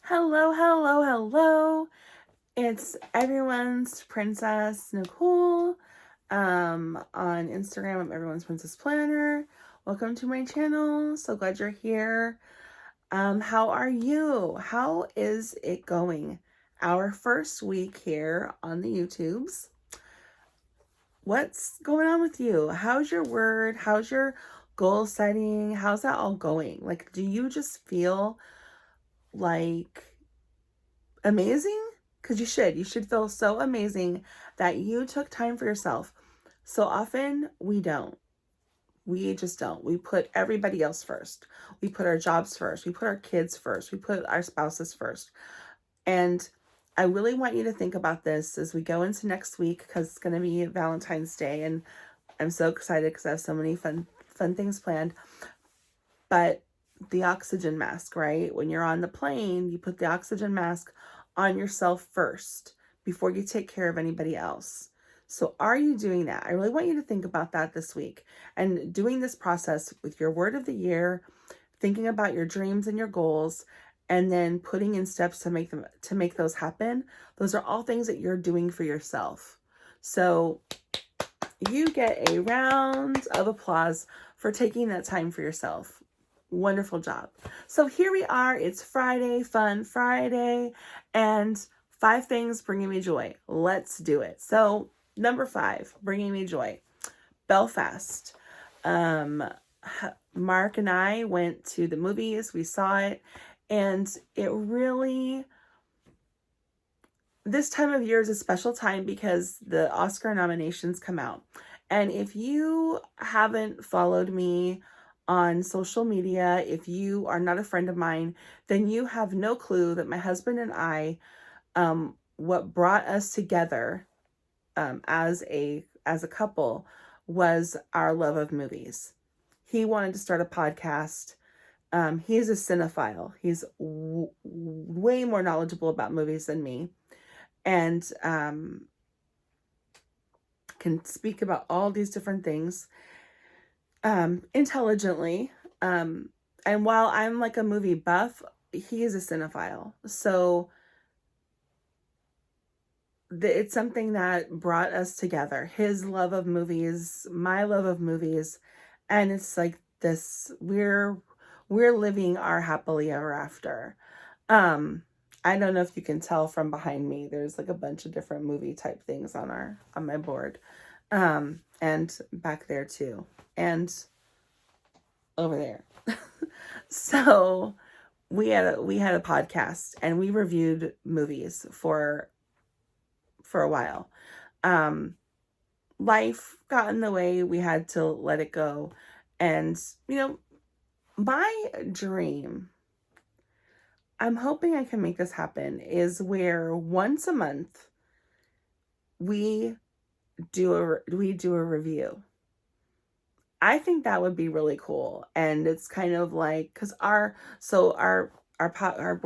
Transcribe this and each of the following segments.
Hello, hello, hello. It's everyone's princess Nicole. On Instagram, I'm everyone's princess planner. Welcome to my channel. So glad you're here. How are you? How is it going? Our first week here on the YouTubes. What's going on with you? How's your word? How's your goal setting? How's that all going? Like, do you just feel like amazing? Because you should feel so amazing that you took time for yourself. So often we don't. We just don't. We put everybody else first. We put our jobs first. We put our kids first. We put our spouses first. And I really want you to think about this as we go into next week, because it's going to be Valentine's Day, and I'm so excited because I have so many fun things planned. But the oxygen mask, right? When you're on the plane, you put the oxygen mask on yourself first before you take care of anybody else. So are you doing that? I really want you to think about that this week and doing this process with your word of the year, thinking about your dreams and your goals, and then putting in steps to make those happen. Those are all things that you're doing for yourself. So you get a round of applause for taking that time for yourself. Wonderful job. So here we are. It's Friday, Fun Friday, and 5 things bringing me joy. Let's do it. So number 5, bringing me joy. Belfast. Mark and I went to the movies. We saw it, and it really, this time of year is a special time because the Oscar nominations come out. And if you haven't followed me on social media, if you are not a friend of mine, then you have no clue that my husband and I, what brought us together as a couple was our love of movies. He wanted to start a podcast. He's a cinephile. He's way more knowledgeable about movies than me, and can speak about all these different things intelligently. And while I'm like a movie buff, he is a cinephile. So it's something that brought us together. His love of movies, my love of movies, and it's like this, we're living our happily ever after. I don't know if you can tell from behind me, there's like a bunch of different movie type things on my board. And back there too. And over there. So we had a podcast, and we reviewed movies for a while. Life got in the way. We had to let it go. And, my dream, I'm hoping I can make this happen, is where once a month we do a review. I think that would be really cool. And it's kind of like, because we're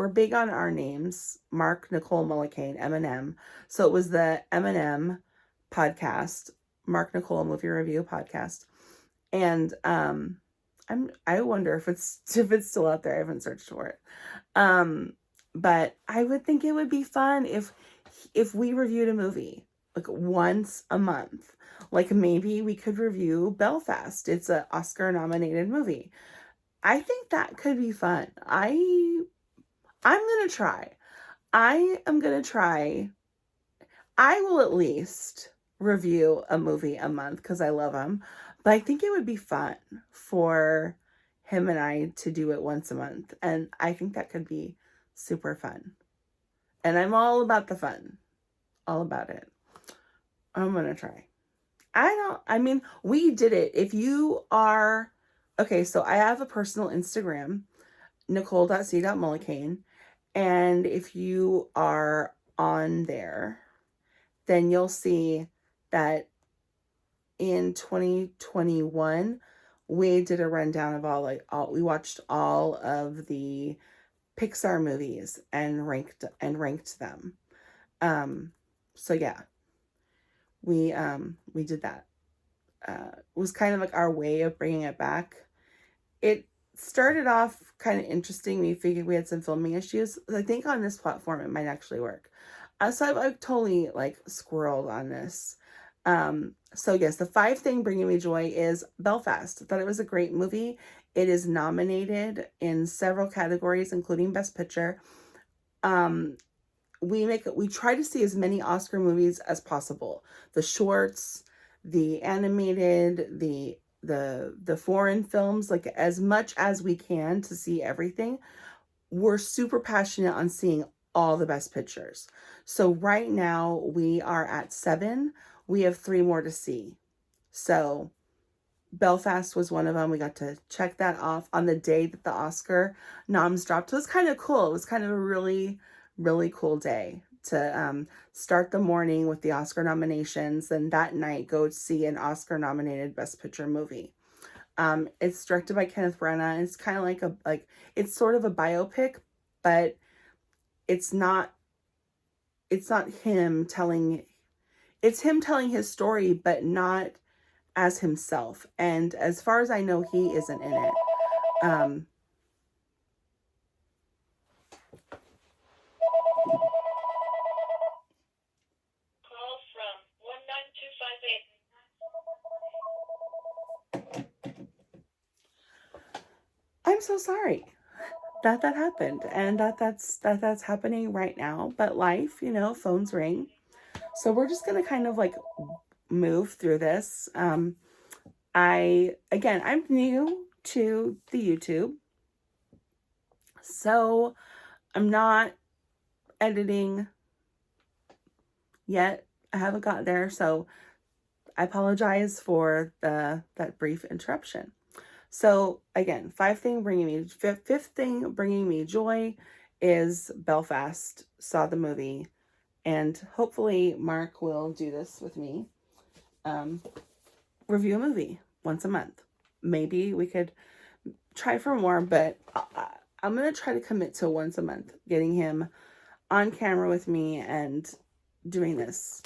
big on our names, Mark, Nicole, Mullican, M&M. So it was the M&M podcast, Mark, Nicole Movie Review podcast. And I wonder if it's still out there. I haven't searched for it. But I would think it would be fun if we reviewed a movie like once a month. Like maybe we could review Belfast. It's an Oscar nominated movie. I think that could be fun. I'm going to try. I am going to try. I will at least review a movie a month because I love him. But I think it would be fun for him and I to do it once a month. And I think that could be super fun. And I'm all about the fun. All about it. I'm going to try. We did it. If you are, okay, so I have a personal Instagram, nicole.c.mullican. And if you are on there, then you'll see that in 2021, we did a rundown of we watched all of the Pixar movies and ranked them. So yeah, we did that. It was kind of like our way of bringing it back. It started off kind of interesting. We figured we had some filming issues. I think on this platform it might actually work. So I've totally like squirreled on this. So yes, the five thing bringing me joy is Belfast. I thought it was a great movie. It is nominated in several categories, including Best Picture. Um, we try to see as many Oscar movies as possible. The shorts, the animated, the foreign films, like as much as we can to see everything. We're super passionate on seeing all the best pictures. So right now we are at 7. We have 3 more to see. So Belfast was one of them. We got to check that off on the day that the Oscar noms dropped. So it was kind of cool. It was kind of a really, really cool day to start the morning with the Oscar nominations, and that night go see an Oscar nominated Best Picture movie. It's directed by Kenneth Branagh, and it's kind of like it's sort of a biopic, but it's not it's not him telling it's him telling his story, but not as himself. And as far as I know, he isn't in it. Um, Call from 19258. I'm so sorry that happened, and that's happening right now. But life, phones ring. So we're just gonna kind of like move through this. I'm new to the YouTube, so I'm not editing yet. I haven't got there, so I apologize for that brief interruption. So again, fifth thing bringing me joy is Belfast. Saw the movie, and hopefully Mark will do this with me. Um, Review a movie once a month. Maybe we could try for more, but I'm gonna try to commit to once a month, getting him on camera with me and doing this.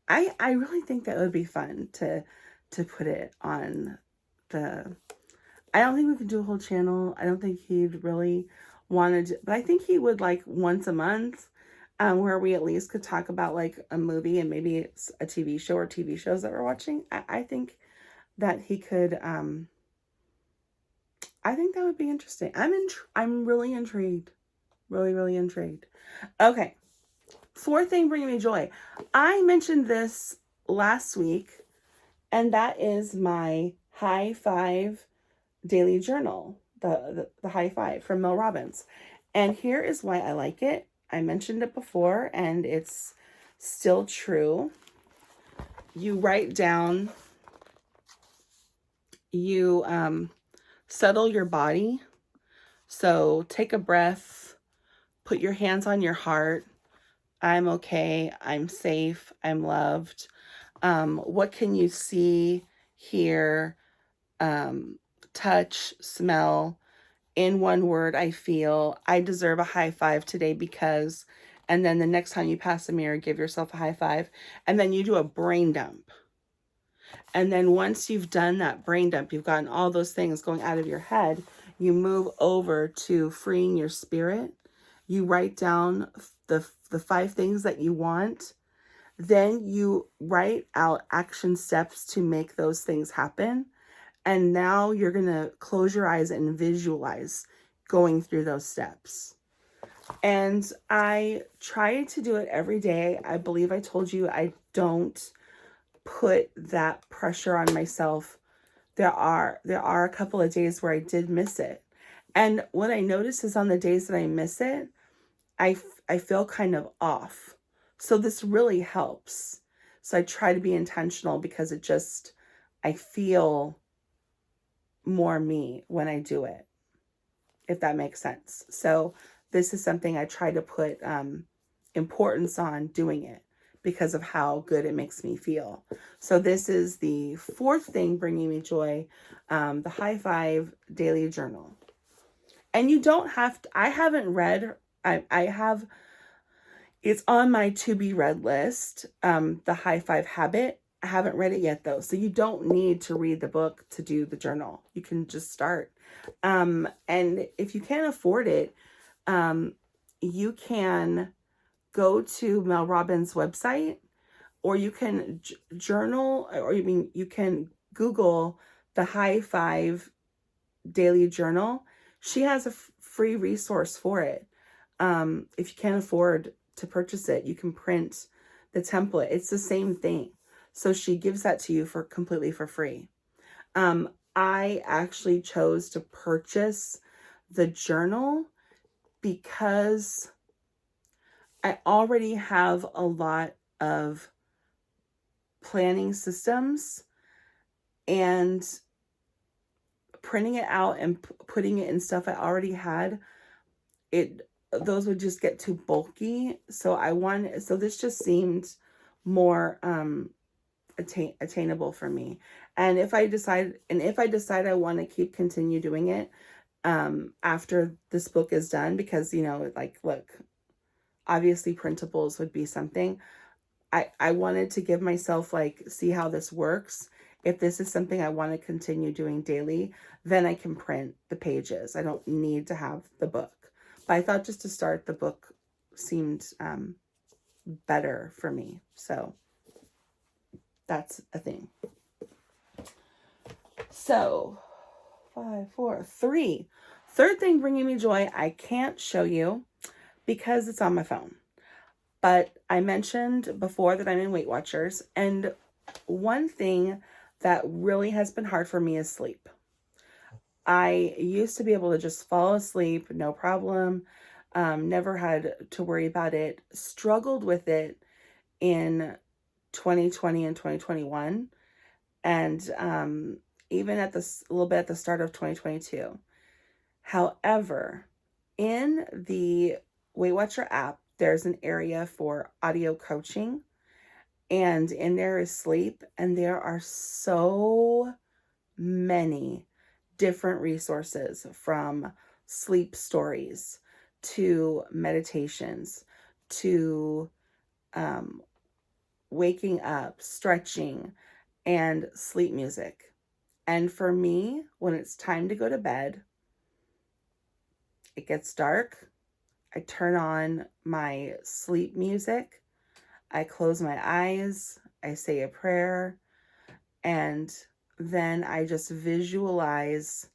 I really think that would be fun to put it on the. I don't think we could do a whole channel. I don't think he'd really want to, but I think he would like once a month, where we at least could talk about like a movie and maybe it's a TV show or TV shows that we're watching. I think that he could. I think that would be interesting. I'm really intrigued, really really intrigued. Okay, fourth thing bringing me joy. I mentioned this last week, and that is my high five daily journal, the high five from Mel Robbins. And here is why I like it. I mentioned it before, and it's still true. You write down, you settle your body. So take a breath, put your hands on your heart. I'm okay. I'm safe. I'm loved. What can you see, hear, touch, smell? In one word, I feel I deserve a high five today because, and then the next time you pass the mirror, give yourself a high five. And then you do a brain dump. And then once you've done that brain dump, you've gotten all those things going out of your head, you move over to freeing your spirit. You write down the 5 things that you want. Then you write out action steps to make those things happen. And now you're going to close your eyes and visualize going through those steps. And I try to do it every day. I believe I told you I don't put that pressure on myself. There are a couple of days where I did miss it. And what I notice is on the days that I miss it, I feel kind of off. So this really helps. So I try to be intentional because I feel more me when I do it, if that makes sense. So this is something I try to put importance on doing it because of how good it makes me feel. So this is the fourth thing bringing me joy, the high five daily journal. And you don't have to, I haven't read, I have, it's on my to be read list, the high five habit. I haven't read it yet though. So you don't need to read the book to do the journal. You can just start. And if you can't afford it, you can go to Mel Robbins' website, or you can journal, or you can Google the High Five Daily Journal. She has a free resource for it. If you can't afford to purchase it, you can print the template. It's the same thing. So she gives that to you for completely for free. I actually chose to purchase the journal because I already have a lot of planning systems, and printing it out and putting it in stuff I already had, it those would just get too bulky. So this just seemed more attainable for me. And if I decide I want to continue doing it after this book is done, because like, look, obviously printables would be something. I wanted to give myself, like, see how this works. If this is something I want to continue doing daily, then I can print the pages. I don't need to have the book. But I thought just to start, the book seemed better for me. So that's a thing. So 5, 4, 3. Third thing bringing me joy, I can't show you because it's on my phone. But I mentioned before that I'm in Weight Watchers, and one thing that really has been hard for me is sleep. I used to be able to just fall asleep, no problem. Never had to worry about it. Struggled with it in 2020 and 2021, and even a little bit at the start of 2022. However, in the Weight Watcher app, there's an area for audio coaching, and in there is sleep, and there are so many different resources, from sleep stories to meditations to waking up, stretching, and sleep music. And for me, when it's time to go to bed, it gets dark, I turn on my sleep music, I close my eyes, I say a prayer, and then I just visualize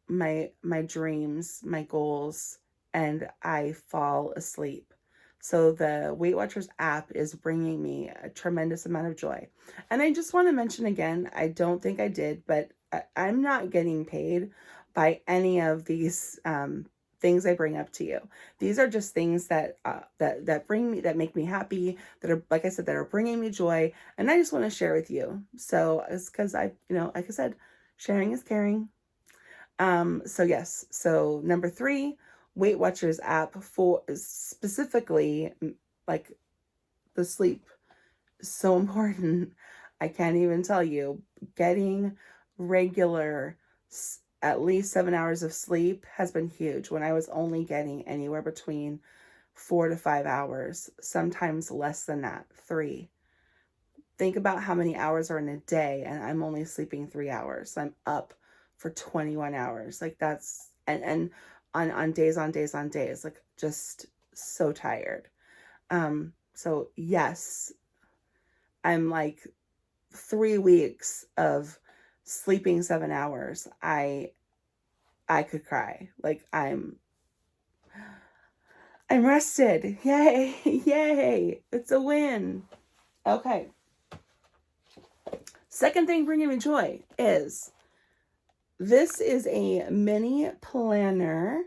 my dreams, my goals, and I fall asleep. So the Weight Watchers app is bringing me a tremendous amount of joy. And I just want to mention again, I don't think I did, but I'm not getting paid by any of these things I bring up to you. These are just things that that make me happy, that are, like I said, that are bringing me joy, and I just want to share with you. So it's because like I said, sharing is caring. So yes, so number 3, Weight Watchers app, for specifically, like, the sleep is so important. I can't even tell you. Getting regular, at least 7 hours of sleep has been huge. When I was only getting anywhere between 4 to 5 hours, sometimes less than that, 3. Think about how many hours are in a day, and I'm only sleeping 3 hours. So I'm up for 21 hours. Like, that's, and on days, like, just so tired. So yes, I'm like 3 weeks of sleeping 7 hours. I could cry. Like, I'm rested. Yay. Yay. It's a win. Okay. Second thing bringing me joy is, this is a mini planner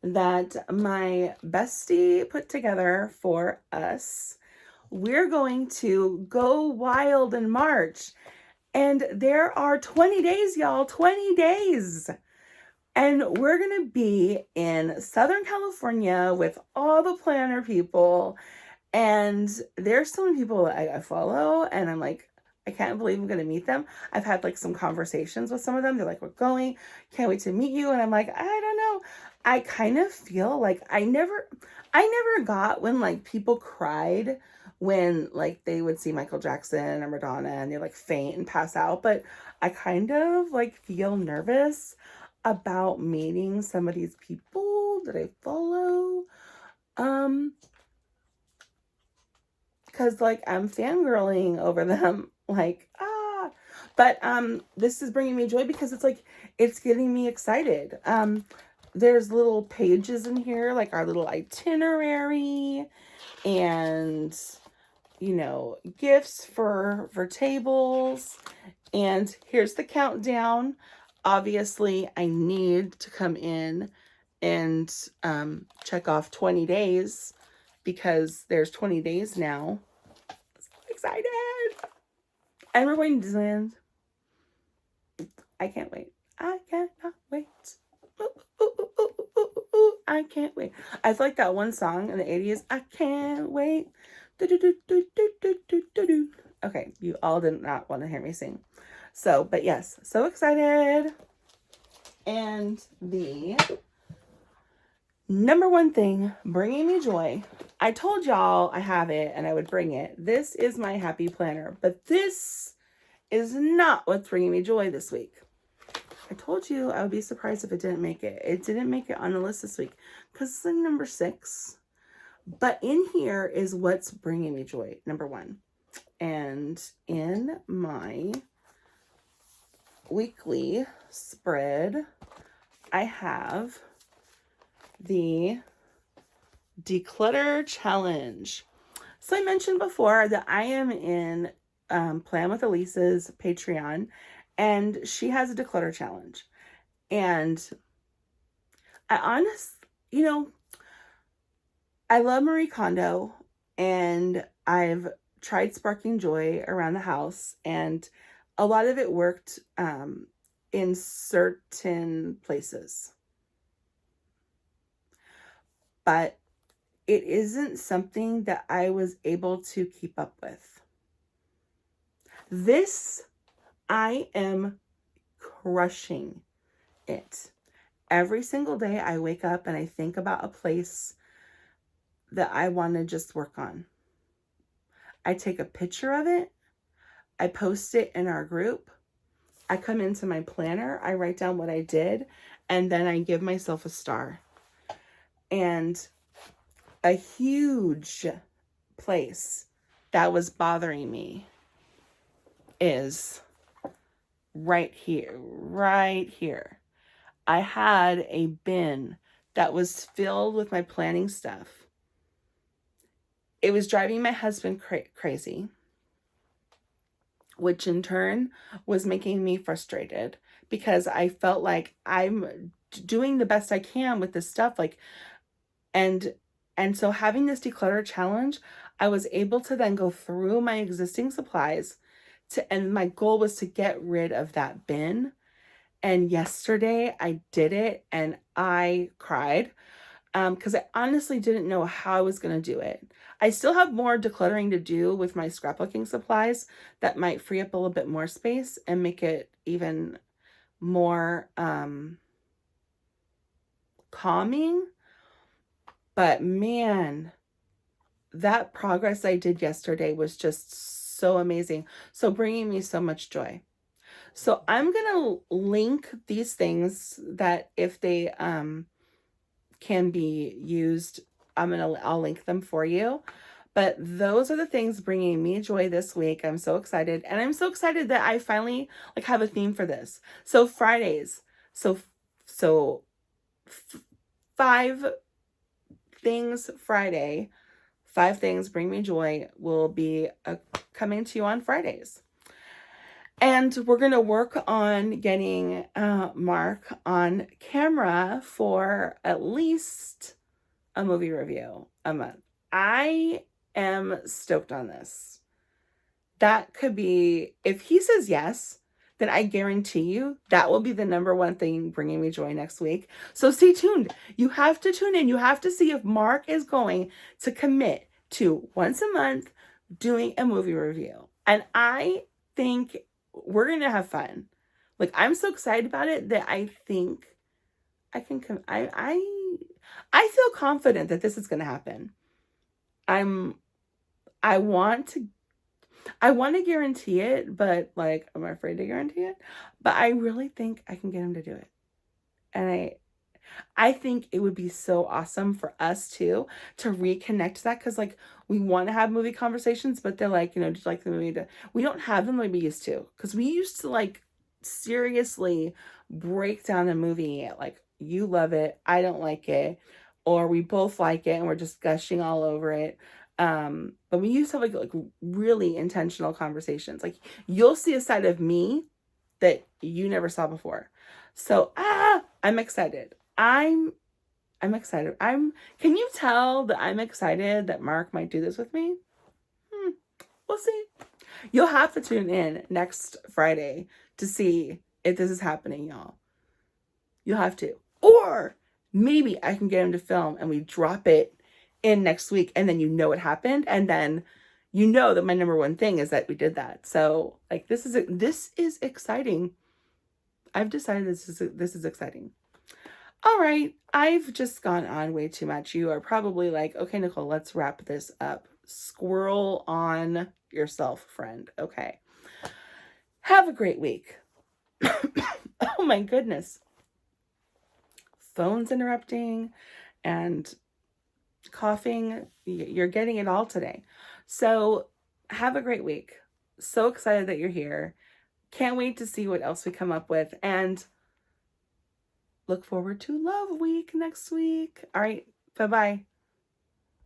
that my bestie put together for us. We're going to go wild in March, and there are 20 days, y'all, 20 days. And we're going to be in Southern California with all the planner people. And there's so many people that I follow, and I'm like, I can't believe I'm going to meet them. I've had, like, some conversations with some of them. They're like, we're going, can't wait to meet you. And I'm like, I don't know. I kind of feel like I never got when, like, people cried when, like, they would see Michael Jackson or Madonna and they, like, faint and pass out. But I kind of, like, feel nervous about meeting some of these people that I follow. Because like I'm fangirling over them, like but this is bringing me joy because it's like it's getting me excited. There's little pages in here, like our little itinerary, and gifts for tables. And here's the countdown. Obviously, I need to come in and check off 20 days because there's 20 days now. So excited. And we're going to Disneyland. I can't wait. I cannot wait. Ooh, ooh, ooh, ooh, ooh, ooh, I can't wait. I feel like that one song in the 80s. I can't wait. Do, do, do, do, do, do, do, do, do. Okay, you all did not want to hear me sing. So, but yes, so excited. And the number one thing bringing me joy, I told y'all I have it and I would bring it. This is my happy planner, but this is not what's bringing me joy this week. I told you I would be surprised if it didn't make it. It didn't make it on the list this week because it's like number 6. But in here is what's bringing me joy, number 1. And in my weekly spread, I have the declutter challenge. So I mentioned before that I am in Plan with Ilysse's Patreon, and she has a declutter challenge. And I love Marie Kondo, and I've tried sparking joy around the house, and a lot of it worked in certain places. But it isn't something that I was able to keep up with. This, I am crushing it. Every single day I wake up and I think about a place that I want to just work on. I take a picture of it. I post it in our group. I come into my planner. I write down what I did, and then I give myself a star. And a huge place that was bothering me is right here, right here. I had a bin that was filled with my planning stuff. It was driving my husband crazy, which in turn was making me frustrated because I felt like I'm doing the best I can with this stuff. And so having this declutter challenge, I was able to then go through my existing supplies and my goal was to get rid of that bin. And yesterday I did it and I cried because I honestly didn't know how I was going to do it. I still have more decluttering to do with my scrapbooking supplies that might free up a little bit more space and make it even more calming. But man, that progress I did yesterday was just so amazing. So bringing me so much joy. So I'm going to link these things that if they can be used, I'll link them for you. But those are the things bringing me joy this week. I'm so excited. And I'm so excited that I finally have a theme for this. So Fridays. So 5 things Friday, 5 things bring me joy will be coming to you on Fridays. And we're going to work on getting Mark on camera for at least a movie review a month. I am stoked on this. That could be, if he says yes, then I guarantee you that will be the number one thing bringing me joy next week. So stay tuned. You have to tune in. You have to see if Mark is going to commit to once a month doing a movie review. And I think we're going to have fun. I'm so excited about it that I think I can I feel confident that this is going to happen. I want to guarantee it, but I'm afraid to guarantee it. But I really think I can get him to do it. And I think it would be so awesome for us too to reconnect to that, because like we want to have movie conversations, but they're like, you know, just like the movie to, we don't have them like we used to, because we used to like seriously break down a movie, like you love it, I don't like it, or we both like it and we're just gushing all over it. But we used to have like really intentional conversations. Like you'll see a side of me that you never saw before. So I'm excited. I'm excited. Can you tell that I'm excited that Mark might do this with me? We'll see. You'll have to tune in next Friday to see if this is happening, y'all. You'll have to. Or maybe I can get him to film and we drop it in next week, and then you know it happened, and then you know that my number one thing is that we did that. So like this is exciting. I've decided this is exciting. All right, I've just gone on way too much. You are probably like, okay, Nicole, let's wrap this up. Squirrel on yourself, friend. Okay. Have a great week. Oh my goodness. Phone's interrupting and coughing. You're getting it all today. So have a great week. So excited that you're here. Can't wait to see what else we come up with. And look forward to Love Week next week. All right. Bye-bye.